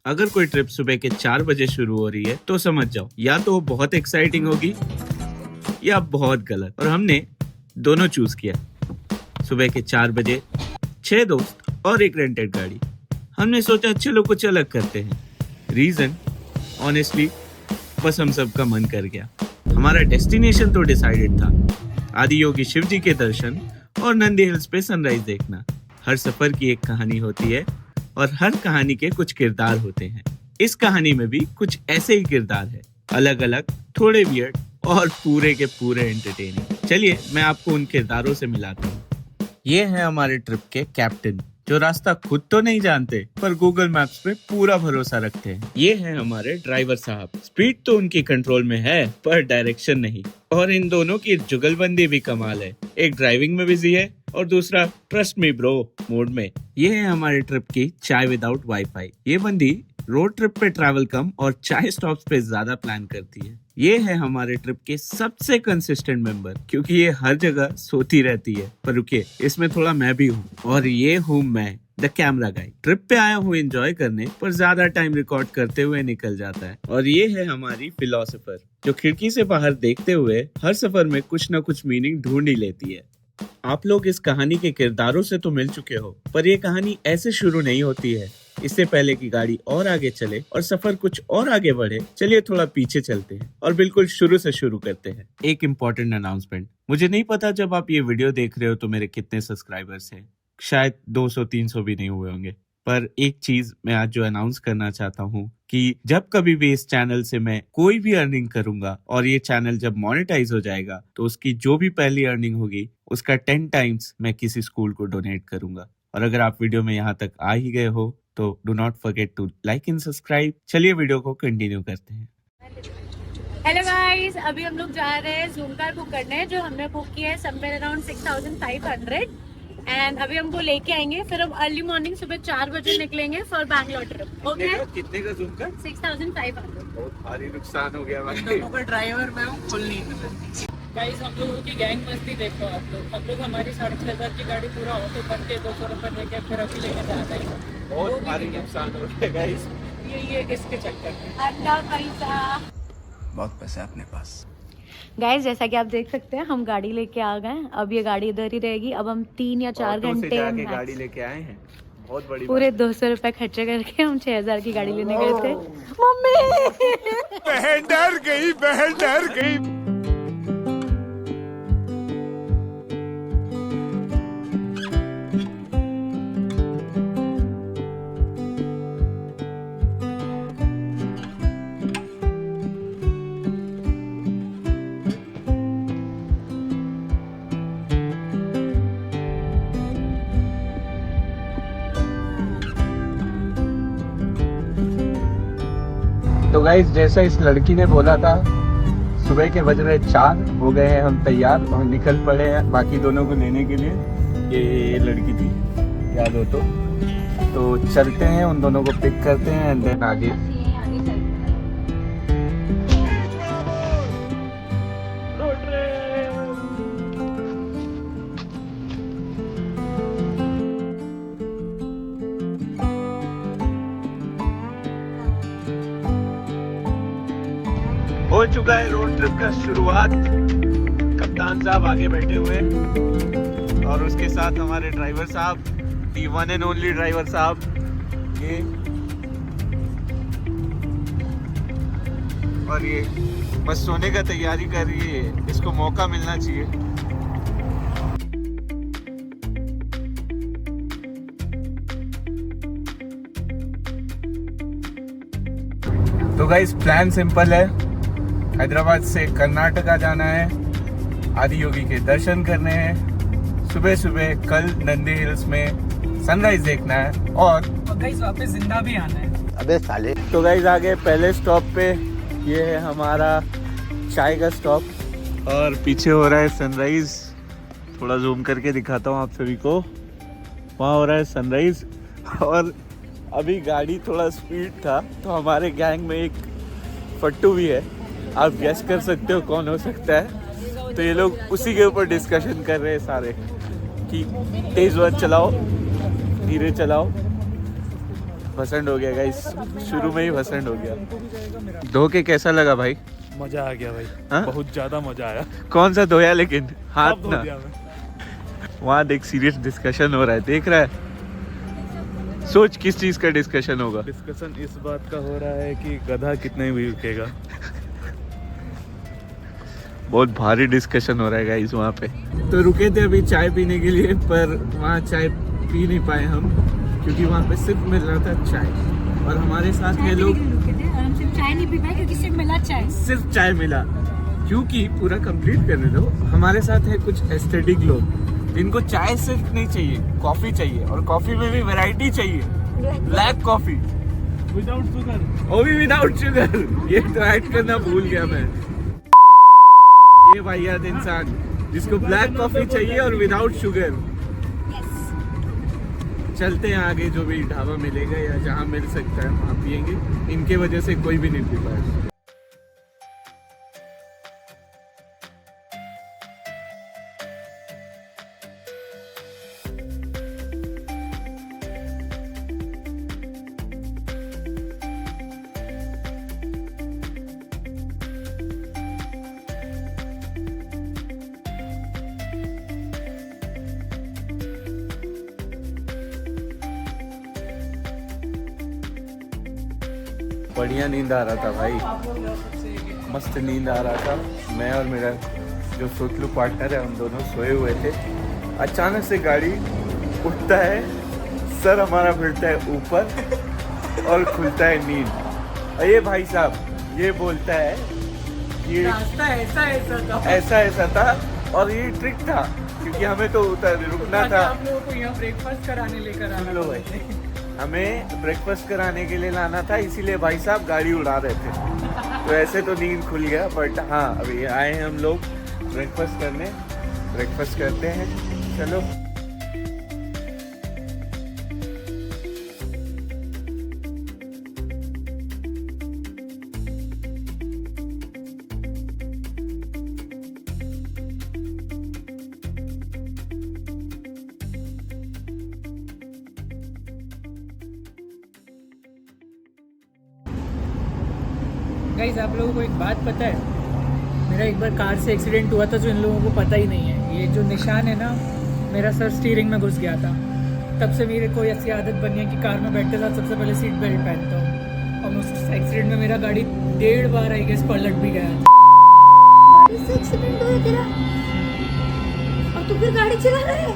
अगर कोई ट्रिप सुबह के 4 बजे शुरू हो रही है तो समझ जाओ या तो वो बहुत एक्साइटिंग होगी या बहुत गलत। और हमने दोनों चूज किया। सुबह के 4 बजे 6 दोस्त और एक रेंटेड गाड़ी। हमने सोचा चलो कुछ अलग करते हैं। रीजन ऑनेस्टली बस हम सबका मन कर गया। हमारा डेस्टिनेशन तो डिसाइडेड था, आदि योगी शिव जी के दर्शन और नंदी हिल्स पे सनराइज देखना। हर सफर की एक कहानी होती है और हर कहानी के कुछ किरदार होते हैं। इस कहानी में भी कुछ ऐसे ही किरदार है, अलग अलग, थोड़े वियर्ड और पूरे के पूरे एंटरटेनिंग। चलिए मैं आपको उन किरदारों से मिलाता हूँ। ये है हमारे ट्रिप के कैप्टन, जो रास्ता खुद तो नहीं जानते पर गूगल मैप्स पे पूरा भरोसा रखते हैं। ये है हमारे ड्राइवर साहब, स्पीड तो उनकी कंट्रोल में है पर डायरेक्शन नहीं। और इन दोनों की जुगलबंदी भी कमाल है, एक ड्राइविंग में बिजी है और दूसरा ट्रस्ट मी ब्रो मोड में। ये है हमारे ट्रिप की चाय विदाउट वाईफाई। ये बंदी रोड ट्रिप पे ट्रैवल कम और चाय स्टॉप्स पे ज्यादा प्लान करती है। ये है हमारे ट्रिप के सबसे कंसिस्टेंट मेंबर, क्योंकि ये हर जगह सोती रहती है। पर रुकिए, इसमें थोड़ा मैं भी हूँ, और ये हूँ मैं, द कैमरा गाय। ट्रिप पे आया हूँ एंजॉय करने, पर ज्यादा टाइम रिकॉर्ड करते हुए निकल जाता है। और ये है हमारी फिलोसोफर, जो खिड़की से बाहर देखते हुए हर सफर में कुछ न कुछ मीनिंग ढूंढ ही लेती है। आप लोग इस कहानी के किरदारों से तो मिल चुके हो, पर ये कहानी ऐसे शुरू नहीं होती है। इससे पहले कि गाड़ी और आगे चले और सफर कुछ और आगे बढ़े, चलिए थोड़ा पीछे चलते हैं और बिल्कुल शुरू से शुरू करते हैं। एक इम्पोर्टेंट अनाउंसमेंट। मुझे नहीं पता जब आप ये वीडियो देख रहे हो तो मेरे कितने सब्सक्राइबर्स हैं, शायद 200-300 भी नहीं हुए होंगे। पर एक चीज मैं आज जो अनाउंस करना चाहता हूँ कि जब कभी भी इस चैनल से मैं कोई भी अर्निंग करूंगा और ये चैनल जब मोनेटाइज हो जाएगा तो उसकी जो भी पहली अर्निंग होगी उसका 10 टाइम्स मैं किसी स्कूल को डोनेट करूंगा। और अगर आप वीडियो में यहाँ तक आ ही गए हो तो do not forget to like and subscribe. चलिए वीडियो को कंटिन्यू करते हैं। हेलो गाइस, अभी हम लोग जा रहे हैं ज़ूम कार बुक करने, जो हमने बुक किया है समवेयर अराउंड 6500 एंड अभी हमको लेके आएंगे। फिर हम अर्ली मॉर्निंग सुबह 4 बजे निकलेंगे फॉर बैंगलोर ट्रिप। ओके, कितने का जूम कर? 6500। बहुत भारी नुकसान हो गया भाई। दोनों का ड्राइवर मैं हूँ, फुल नींद में। गाइस, हम लोगों की गैंग मस्ती देखो आप लोग। हम लोग हमारी 6500 की गाड़ी पूरा ऑटो करके 200 रुपये लेके फिर अभी लेके जा रहे हैं। बहुत भारी नुकसान हो गया गाइस। ये इसके चक्कर में अल्लाह पैसा। बहुत पैसा है अपने पास। गाइस, जैसा कि आप देख सकते हैं हम गाड़ी लेके आ गए। अब ये गाड़ी इधर ही रहेगी। अब हम 3 या 4 घंटे जाके गाड़ी लेके आए हैं। बहुत बड़ी पूरे 200 रुपए खर्चे करके हम 6000 की गाड़ी लेने गए थे। मम्मी बहन डर गई, बहन डर गई। तो गाइस, जैसा इस लड़की ने बोला था, सुबह के बज रहे 4 हो गए हैं हम तैयार और निकल पड़े हैं बाकी दोनों को लेने के लिए। ये लड़की थी, याद हो तो चलते हैं, उन दोनों को पिक करते हैं एंड देन आगे। हो चुका है रोड ट्रिप का शुरुआत। कप्तान साहब आगे बैठे हुए और उसके साथ हमारे ड्राइवर साहब, दी वन एंड ओनली ड्राइवर साहब। ये और ये बस सोने का तैयारी कर रही है, इसको मौका मिलना चाहिए। तो गाइस, प्लान सिंपल है। हैदराबाद से कर्नाटका जाना है, आदि योगी के दर्शन करने हैं, सुबह सुबह कल नंदी हिल्स में सनराइज देखना है और गाइस वापस जिंदा भी आना है। अबे साले। तो गाइस, आगे पहले स्टॉप पे ये है हमारा चाय का स्टॉप और पीछे हो रहा है सनराइज। थोड़ा जूम करके दिखाता हूँ आप सभी को। वहाँ हो रहा है सनराइज और अभी गाड़ी थोड़ा स्पीड था तो हमारे गैंग में एक फट्टू भी है। आप गेस कर सकते हो कौन हो सकता है। तो ये लोग उसी के ऊपर डिस्कशन कर रहे हैं सारे कि तेज मत चलाओ, धीरे चलाओ। भसंड हो गया गाइस, शुरू में ही भसंड हो गया। धो के कैसा लगा भाई? मजा आ गया भाई। हाँ? बहुत ज्यादा मजा आया। कौन सा धोया लेकिन? हाथ सब धो ना। दिया मैं। वहाँ देख सीरियस डिस्कशन हो रहा है, देख रहा है? सोच किस चीज का डिस्कशन होगा। डिस्कशन इस बात का हो रहा है कि गधा कितने में बिकेगा। बहुत भारी डिस्कशन हो रहा है गाइस वहाँ पे। तो रुके थे अभी चाय पीने के लिए, पर वहाँ चाय पी नहीं पाए हम, क्योंकि वहाँ पे सिर्फ मिल रहा था चाय, और हमारे साथ में लोग हम सिर्फ चाय नहीं पी पाए क्योंकि सिर्फ मिला चाय। सिर्फ चाय मिला, क्योंकि पूरा कंप्लीट करने दो। हमारे साथ है कुछ एस्थेटिक लोग, जिनको चाय सिर्फ नहीं चाहिए, कॉफी चाहिए, और कॉफी में भी वैरायटी चाहिए, ब्लैक कॉफी विदाउट शुगर। वो भी विदाउट शुगर। ये तो ऐड करना भूल गया मैं। ये वाहियात इंसान जिसको ब्लैक कॉफी चाहिए और विदाउट शुगर। चलते हैं आगे, जो भी ढाबा मिलेगा या जहाँ मिल सकता है वहाँ पियेंगे। इनके वजह से कोई भी नहीं पी पाया। बढ़िया नींद आ रहा था भाई, मस्त नींद आ रहा था। मैं और मेरा जो सोतलू पार्टनर है, हम दोनों सोए हुए थे। अचानक से गाड़ी उठता है, सर हमारा फिरता है ऊपर और खुलता है नींद। और ये भाई साहब ये बोलता है कि रास्ता ऐसा ऐसा था, और ये ट्रिक था क्योंकि हमें तो उतर रुकना था। आप लोगों को यहाँ ब्रेकफास्ट कराने लेकर आना। सुन लो भाई, हमें ब्रेकफास्ट कराने के लिए लाना था, इसीलिए भाई साहब गाड़ी उड़ा रहे थे। तो ऐसे तो नींद खुल गया, बट हाँ अभी आए हैं हम लोग ब्रेकफास्ट करने। ब्रेकफास्ट करते हैं, चलो। गाइस आप लोगों को एक बात पता है, मेरा एक बार कार से एक्सीडेंट हुआ था जो इन लोगों को पता ही नहीं है। ये जो निशान है ना, मेरा सर स्टीयरिंग में घुस गया था। तब से मेरे को ऐसी आदत बनी है कि कार में बैठते साथ सबसे पहले सीट बेल्ट पहनता हूँ। और उस एक्सीडेंट में मेरा गाड़ी 1.5 बार आई गेस पलट भी गया। गाड़ी से एक्सीडेंट हुआ तेरा, और तू फिर गाड़ी चला रहा है,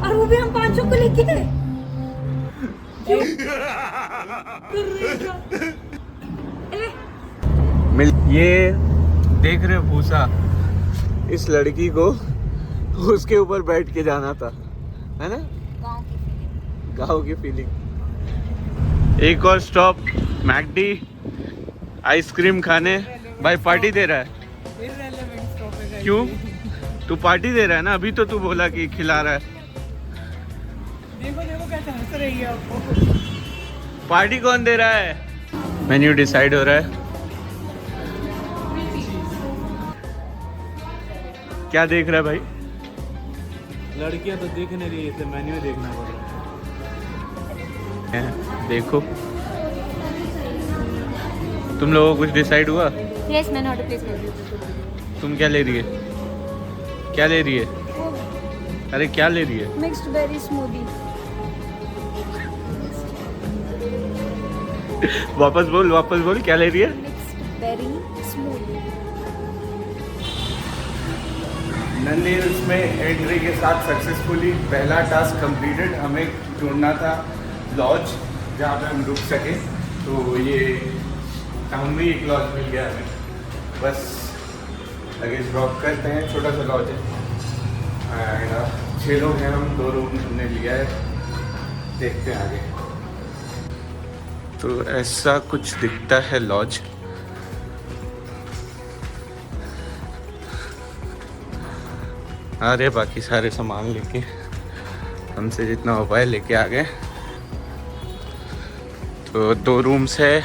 और वो भी हम 5 को लेके गए। ये देख रहे हो भूसा, इस लड़की को उसके ऊपर बैठ के जाना था, है ना? गाँव की फीलिंग। एक और स्टॉप मैकडी आइसक्रीम खाने। भाई पार्टी दे रहा है? क्यों? तू पार्टी दे रहा है ना? अभी तो तू बोला कि खिला रहा है। देखो देखो कैसे हंस रही है आपको। पार्टी कौन दे रहा है? मेन्यू डिसाइड हो रहा है। क्या देख रहा है भाई? लड़कियां तो देख नहीं रही है, मेन्यू देखना पड़ रहा है। देखो, तुम लोगों को कुछ डिसाइड हुआ? यस, मैंने ऑर्डर प्लेस कर दिया। तुम क्या ले रही है? क्या ले रही है? अरे क्या ले रही है? Mixed berry smoothie. वापस बोल क्या ले रही है? Mixed berry smoothie. Nandi Hills में एंट्री के साथ सक्सेसफुली पहला टास्क कंप्लीटेड। हमें ढूंढना था लॉज जहाँ पे हम रुक सके, तो ये टाउन में एक लॉज मिल गया हमें। बस लगेज ड्रॉप करते हैं, छोटा सा लॉज है एंड 6 लोग हैं हम, 2 रूम हमने लिया है। देखते हैं आगे। तो ऐसा कुछ दिखता है लॉज। अरे बाकी सारे सामान लेके, हमसे जितना हो पाए लेके आ गए। तो 2 रूम्स है,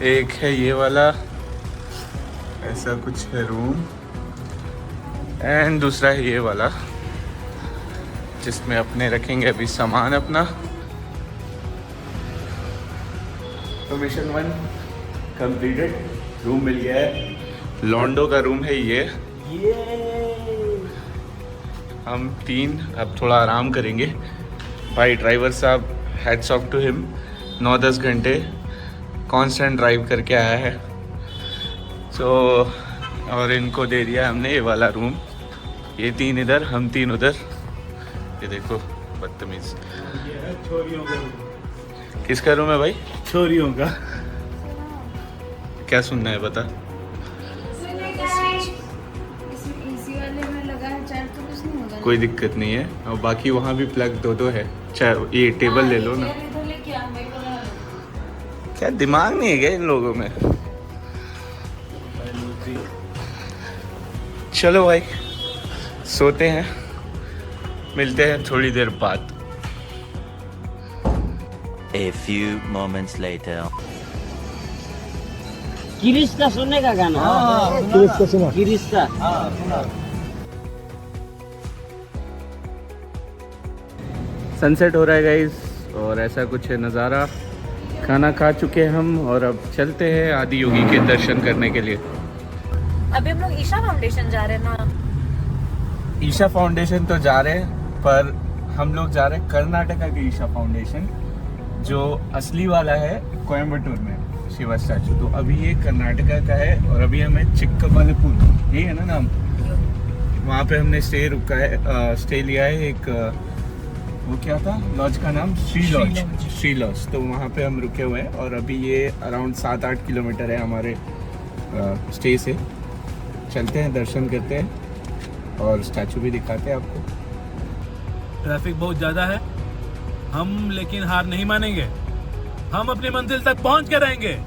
एक है ये वाला, ऐसा कुछ है रूम, एंड दूसरा है ये वाला। जिसमें अपने रखेंगे अभी सामान अपना। तो मिशन 1 कंप्लीटेड, रूम मिल गया है। लॉन्डो का रूम है ये। हम 3 अब थोड़ा आराम करेंगे। भाई ड्राइवर साहब, हैट्स ऑफ टू हिम, 9-10 घंटे कांस्टेंट ड्राइव करके आया है। सो और इनको दे दिया हमने ये वाला रूम। ये 3 इधर, हम 3 उधर। ये देखो बदतमीज। छोरियों का, किसका रूम है भाई? छोरियों का। क्या सुनना है बता। कोई दिक्कत नहीं है, और बाकी वहाँ भी प्लग 2 है। चाहे ये टेबल ले लो ना। क्या दिमाग नहीं है क्या इन लोगों में? चलो भाई सोते हैं, मिलते हैं थोड़ी देर बाद। A few moments later. Girish का सुनने का गाना। गिरीश का सनसेट हो रहा है गाइस, और ऐसा कुछ है नज़ारा। खाना खा चुके हैं हम, और अब चलते हैं आदि योगी के दर्शन करने के लिए। अभी हम लोग ईशा फाउंडेशन जा रहे हैं ना। ईशा फाउंडेशन तो जा रहे हैं, पर हम लोग जा रहे हैं कर्नाटका के ईशा फाउंडेशन, जो असली वाला है कोयम्बटूर में, शिवा स्टैचू। तो अभी ये कर्नाटका का है, और अभी हमें चिक्कबल्लापुर, ये है ना नाम, वहाँ पे हमने स्टे लिया है। एक वो क्या था लॉज का नाम? श्री लॉज। तो वहाँ पे हम रुके हुए हैं, और अभी ये अराउंड 7-8 किलोमीटर है हमारे स्टे से। चलते हैं, दर्शन करते हैं, और स्टैचू भी दिखाते हैं आपको। ट्रैफिक बहुत ज़्यादा है, हम लेकिन हार नहीं मानेंगे। हम अपनी मंजिल तक पहुंच के रहेंगे।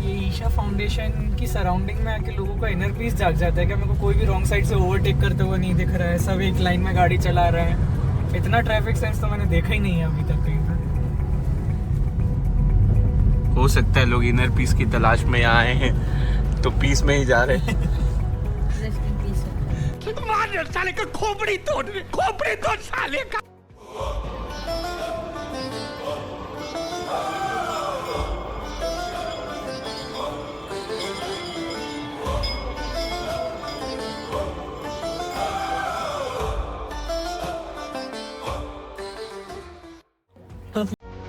ये ईशा फाउंडेशन की सराउंडिंग में आके लोगों का इनर पीस जाग जाता है कि मेरे को कोई भी रॉन्ग साइड से ओवरटेक करते हुए नहीं दिख रहा है, सब एक लाइन में गाड़ी चला रहे हैं। इतना ट्रैफिक सेंस तो मैंने देखा ही नहीं है अभी तक कहीं पर। हो सकता है लोग इनर पीस की तलाश में यहाँ आए हैं, तो पीस में ही जा रहे हैं। साले का खोपड़ी तोड़ साले का।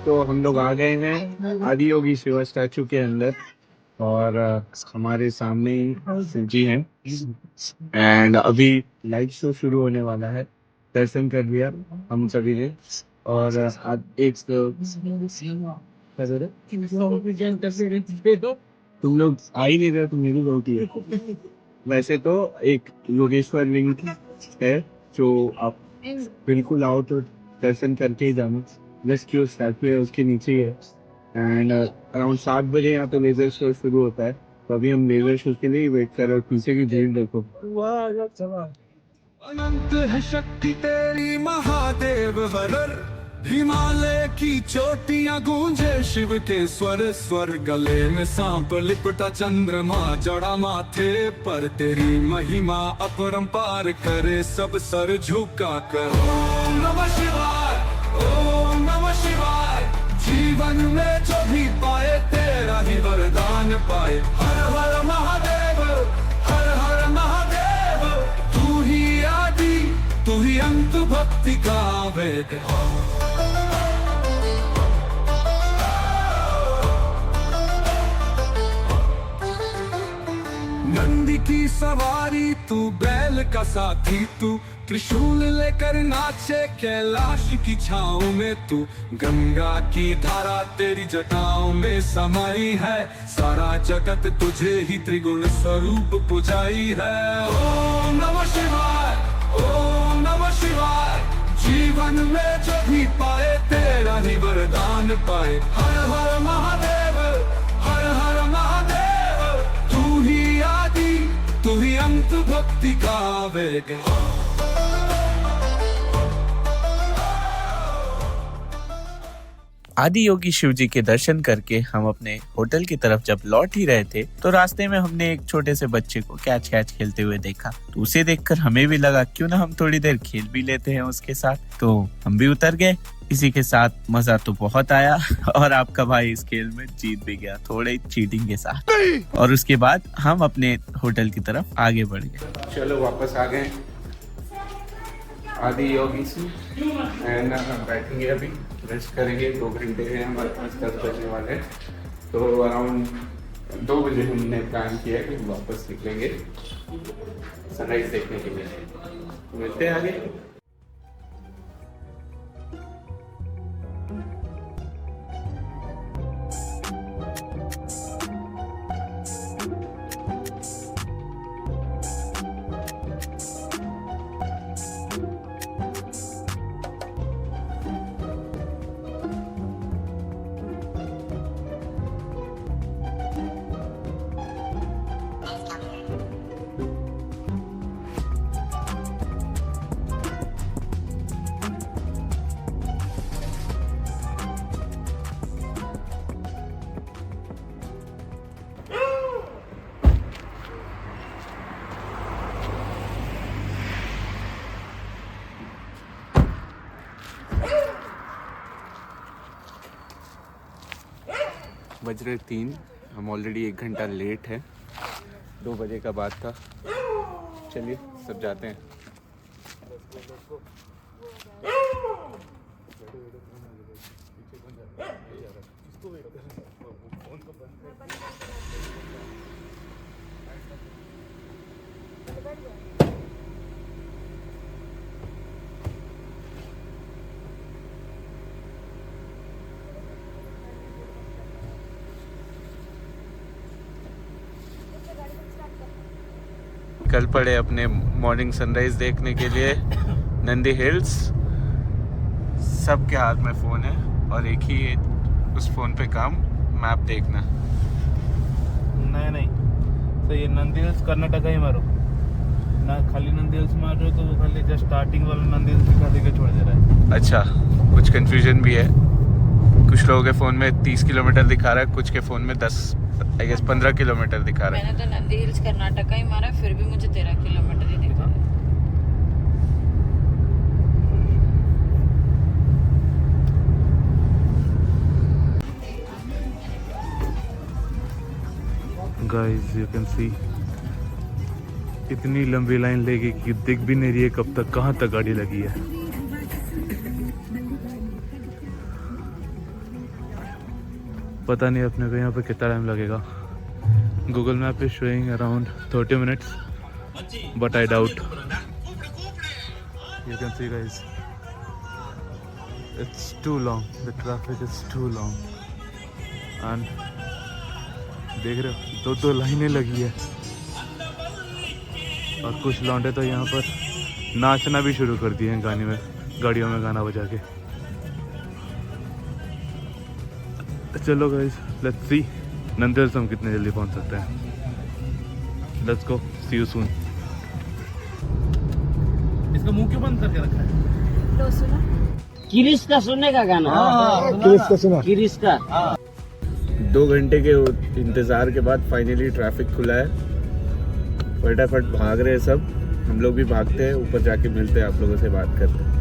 तो हम लोग आ गए हैं आदि योगी शिवा स्टैचू के अंदर, और हमारे सामने ही शिव जी हैं। एंड अभी लाइट शो शुरू होने वाला है। दर्शन कर लिया हम सभी ने, और आज एक तुम लोग आ ही नहीं रहे, तो मेरी गलती है। वैसे तो एक योगेश्वर लिंग है, जो आप बिल्कुल आओ तो दर्शन करके ही जाना। रेस्क्यू स्टैचू है उसके नीचे ही है। एंड अराउंड 7 बजे यहाँ पे लेजर शो शुरू होता है, तो अभी हम लेजर शो के लिए वेट कर रहे हैं। पीछे की भीड़ देखो। अनंत है शक्ति तेरी महादेव वरर, हिमालय की चोटियां गूंजे शिव के स्वर स्वर। गले में सांप लिपटा चंद्रमा जड़ा माथे पर, तेरी महिमा अपरंपार करे सब सर झुका कर। ओम नमः शिवाय, ओम नमः शिवाय। जीवन में जो भी पाए तेरा ही वरदान पाए। हर हर महादेव, हर हर महादेव। तू ही आदि, तू ही अंत, भक्ति का वेद। नंदी की सवारी तू, बैल का साथी तू, त्रिशूल लेकर नाचे कैलाश की छाँव में तू। गंगा की धारा तेरी जटाओं में समाई है, सारा जगत तुझे ही त्रिगुण स्वरूप पुजाई है। ओम नमः शिवाय, ओम नमः शिवाय। जीवन में जो भी पाए तेरा ही वरदान पाए। हर हर महादेव, हर हर महादेव। तू ही आदि, तू ही अंत, भक्ति का वेग। आदि योगी शिव जी के दर्शन करके हम अपने होटल की तरफ जब लौट ही रहे थे तो रास्ते में हमने एक छोटे से बच्चे को कैच कैच खेलते हुए देखा। तो उसे देखकर हमें भी लगा क्यों ना हम थोड़ी देर खेल भी लेते हैं उसके साथ। तो हम भी उतर गए। इसी के साथ मजा तो बहुत आया और आपका भाई इस खेल में जीत भी गया थोड़े चीटिंग के साथ। और उसके बाद हम अपने होटल की तरफ आगे बढ़ गए। चलो वापस आ गए आदि योगी से एंड बैठेंगे, अभी रेस्ट करेंगे। 2 घंटे हैं हमारे पास, 10 बजने वाले हैं। तो अराउंड 2 बजे हमने प्लान किया कि वापस निकलेंगे सनराइज देखने के लिए। तो मिलते हैं आगे। बज रहे 3, हम ऑलरेडी 1 घंटा लेट हैं। 2 बजे का बात था। चलिए सब जाते हैं। कल पड़े अपने मॉर्निंग सनराइज देखने के लिए नंदी हिल्स। सबके हाथ में फ़ोन है और एक ही उस फ़ोन पे काम मैप देखना। नहीं तो ये नंदी हिल्स कर्नाटका ही मारो ना, खाली नंदी हिल्स मार रहे हो तो वो खाली जस्ट स्टार्टिंग वाला नंदी हिल्स दिखा देके छोड़ दे रहा है। अच्छा, कुछ कंफ्यूजन भी है। कुछ लोगों के फ़ोन में 30 किलोमीटर दिखा रहा है, कुछ के फ़ोन में 15 किलोमीटर दिखा रहा है। मैंने तो नंदी हिल्स कर्नाटका ही मारा, फिर भी मुझे 13 किलोमीटर ही दिखा। गाइस यू कैन सी इतनी लंबी लाइन लेगी कि दिख भी नहीं रही है कब तक कहाँ तक गाड़ी लगी है। पता नहीं अपने को यहाँ पे कितना टाइम लगेगा। Google map is showing around 30 minutes but I doubt. You can see guys it's too long, the traffic is too long and देख रहे हो 2 लाइनें लगी है और कुछ लौंडे तो यहाँ पर नाचना भी शुरू कर दिए हैं गाड़ियों में गाना बजा के। चलो guys let's see Nandi Hills हम कितने जल्दी पहुंच सकते हैं। Let's go, see you soon. इसका मुंह क्यों बंद करके रखा है? किरिश का सुनने का गाना। किरिश का 2 घंटे के इंतजार के बाद फाइनली ट्रैफिक खुला है। फटाफट भाग रहे हैं सब, हम लोग भी भागते हैं। ऊपर जाके मिलते हैं, आप लोगों से बात करते हैं।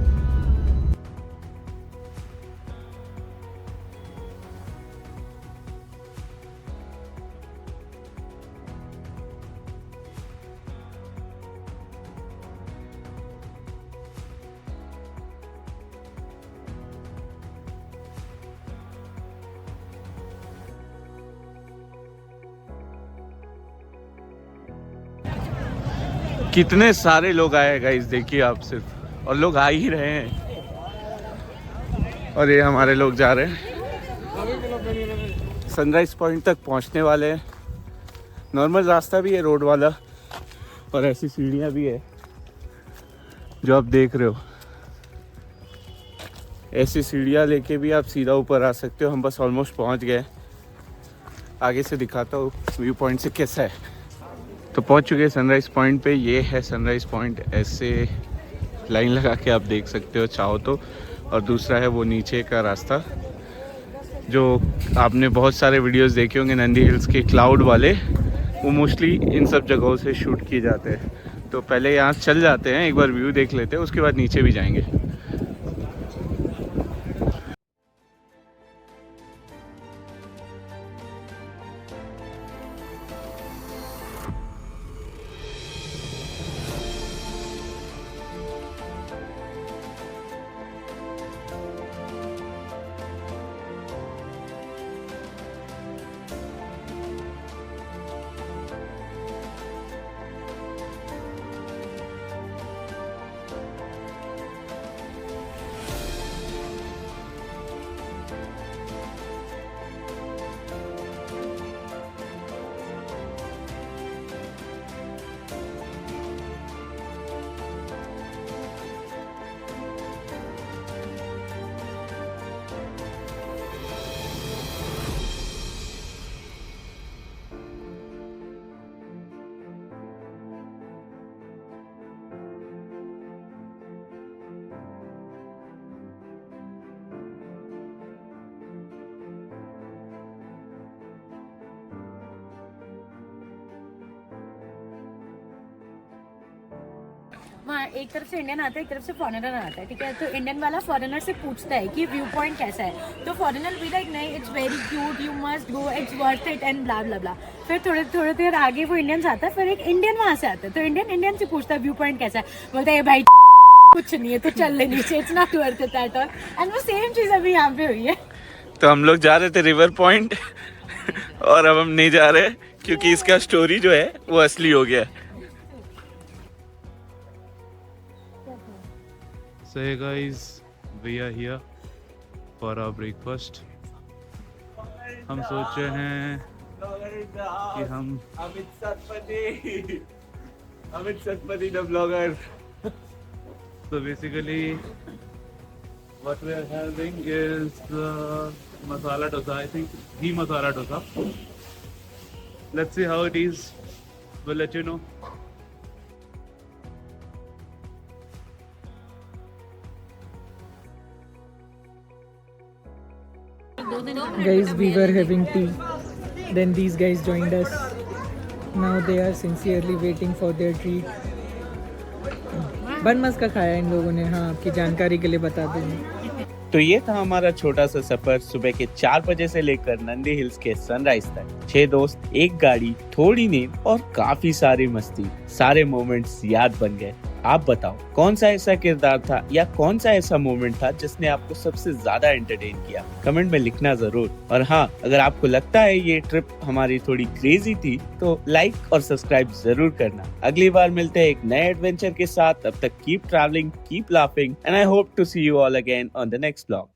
कितने सारे लोग आए गाइस, देखिए आप सिर्फ, और लोग आ ही रहे हैं। और ये हमारे लोग जा रहे हैं, सनराइज पॉइंट तक पहुंचने वाले हैं। नॉर्मल रास्ता भी है रोड वाला और ऐसी सीढ़ियां भी है जो आप देख रहे हो। ऐसी सीढ़ियां लेके भी आप सीधा ऊपर आ सकते हो। हम बस ऑलमोस्ट पहुंच गए। आगे से दिखाता हूँ व्यू पॉइंट से कैसा है। तो पहुंच चुके सनराइज पॉइंट पे। ये है सनराइज पॉइंट, ऐसे लाइन लगा के आप देख सकते हो चाहो तो। और दूसरा है वो नीचे का रास्ता जो आपने बहुत सारे वीडियोस देखे होंगे नंदी हिल्स के क्लाउड वाले, वो मोस्टली इन सब जगहों से शूट किए जाते हैं। तो पहले यहाँ चल जाते हैं, एक बार व्यू देख लेते हैं, उसके बाद नीचे भी जाएंगे। वहाँ एक तरफ से इंडियन आता है, एक तरफ से फॉरेनर आता है, ठीक है। तो इंडियन वाला फॉरेनर से पूछता है कि व्यू पॉइंट कैसा है, तो फॉरेनर भी लाइक नहीं, it's very cute, you must go, it's worth it and blah blah blah. फिर थोड़े देर आगे वो इंडियन आता है, फिर एक इंडियन वहाँ से आता है, तो इंडियन से पूछता है व्यू पॉइंट कैसा है, बोलता है भाई कुछ नहीं है, तो चल ले नीचे, it's not worth it at all. And वो सेम चीज़ अभी यहाँ पे हुई है। तो हम लोग जा रहे थे रिवर पॉइंट और अब हम नहीं जा रहे क्योंकि इसका स्टोरी जो है वो असली हो गया। So hey guys, we are here for our breakfast. हम सोच रहे हैं कि हम Amit Satpathy the blogger. so basically what we are having is masala dosa. I think ghee masala dosa. Let's see how it is. We'll let you know. Guys, we were having tea, then these guys joined us. Now they are sincerely waiting for their treat. बन मस्का खाया इन लोगों ने, हाँ आपकी जानकारी के लिए बता दूँ। तो ये था हमारा छोटा सा सफर सुबह के 4 बजे से लेकर नंदी हिल्स के सनराइज तक। 6 दोस्त, एक गाड़ी, थोड़ी नींद और काफी सारी मस्ती, सारे मोमेंट्स याद बन गए। आप बताओ कौन सा ऐसा किरदार था या कौन सा ऐसा मोमेंट था जिसने आपको सबसे ज्यादा एंटरटेन किया, कमेंट में लिखना जरूर। और हाँ, अगर आपको लगता है ये ट्रिप हमारी थोड़ी क्रेजी थी तो लाइक और सब्सक्राइब जरूर करना। अगली बार मिलते हैं एक नए एडवेंचर के साथ। तब तक keep travelling, keep laughing and I hope to see you all again on the next blog.